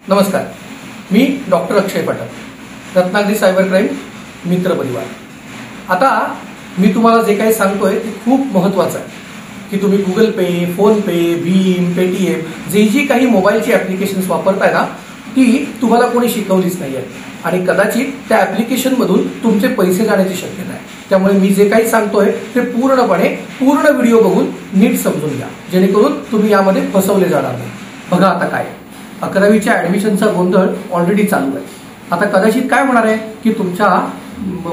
नमस्कार, मी डॉक्टर अक्षय Pathak, Ratnagiri cyber crime मित्र परिवार। आता मी तुम्हाला जे काही सांगतोय ते खूप महत्त्वाचं आहे की तुम्ही गुगल पे, फोन पे, भीम, पेटीएम जी काही मोबाईलची ॲप्लिकेशन्स वापरताय ना, ती तुम्हाला कोणी शिकवलीच नाही आहे आणि कदाचित त्या ॲप्लिकेशनमधून तुमचे पैसे जाण्याची शक्यता आहे। त्यामुळे मी जे काही सांगतोय ते पूर्ण व्हिडिओ बघून नीट समजून घ्या, जेणेकरून तुम्ही यामध्ये फसवले जाणार नाही। बघा आता काय, 11वीच्या ॲडमिशनचा गोंधळ ऑलरेडी चालू आहे। आता कदाचित काय होणार आहे की तुमच्या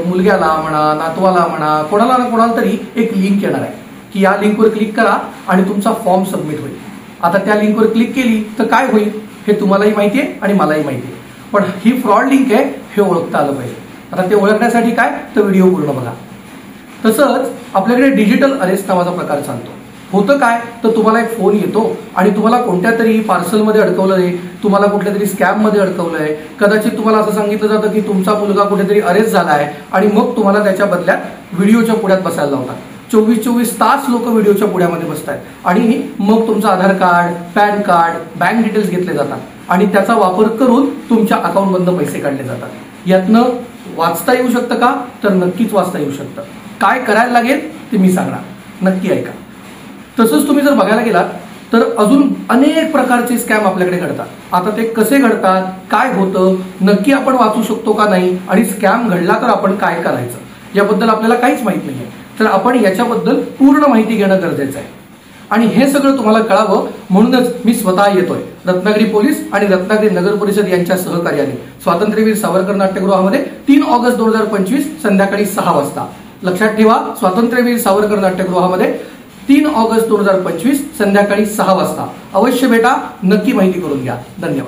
मुलग्याला म्हणा, नातवाला म्हणा, कोणाला ना कोणाला तरी एक लिंक येणार आहे की या लिंकवर क्लिक करा आणि तुमचा फॉर्म सबमिट होईल। आता त्या लिंकवर क्लिक केली तर काय होईल हे तुम्हालाही माहिती आहे आणि मलाही माहिती आहे, पण ही फ्रॉड लिंक आहे हे ओळखता आलं पाहिजे। आता ते ओळखण्यासाठी काय, तर व्हिडिओ पूर्ण बघा। तसंच आपल्याकडे डिजिटल अरेस्ट नावाचा प्रकार चालतो। होतं काय, तर तुम्हाला एक फोन येतो आणि तुम्हाला कोणत्या तरी पार्सलमध्ये अडकवलंय, तुम्हाला कुठल्या तरी स्कॅममध्ये अडकवलंय। कदाचित तुम्हाला असं सांगितलं जातं की तुमचा मुलगा कुठेतरी अरेस्ट झालाय आणि मग तुम्हाला त्याच्या बदल्यात व्हिडिओच्या पुढ्यात बसायला लावतात। 24 तास लोक व्हिडिओच्या पुढ्यामध्ये बसतात आणि मग तुमचं Aadhaar card, PAN card, bank details घेतले जातात आणि त्याचा वापर करून तुमच्या अकाउंटमधून पैसे काढले जातात। यातनं वाचता येऊ शकतं का, तर नक्कीच वाचता येऊ शकतं। काय करायला लागेल ते मी सांगणार, नक्की ऐका। तसंच तुम्ही जर बघायला गेलात तर अजून अनेक प्रकारचे स्कॅम आपल्याकडे घडतात। आता ते कसे घडतात, काय होतं, नक्की आपण वाचू शकतो का नाही आणि स्कॅम घडला तर आपण काय करायचं याबद्दल आपल्याला काहीच माहित नाहीये। तर आपण याच्याबद्दल पूर्ण माहिती घेणं गरजेचं आहे आणि हे सगळं तुम्हाला कळावं म्हणूनच मी स्वतः येतोय रत्नागिरी पोलीस आणि रत्नागिरी नगर परिषद यांच्या सहकार्याने स्वातंत्र्यवीर सावरकर नाट्यगृहामध्ये 3 ऑगस्ट 2025 संध्याकाळी 6 वाजता। लक्षात ठेवा, स्वातंत्र्यवीर सावरकर नाट्यगृहामध्ये 3 ऑगस्ट 2025 संध्याकाळी 6 वाजता अवश्य भेटा, नक्की माहिती करून घ्या। धन्यवाद।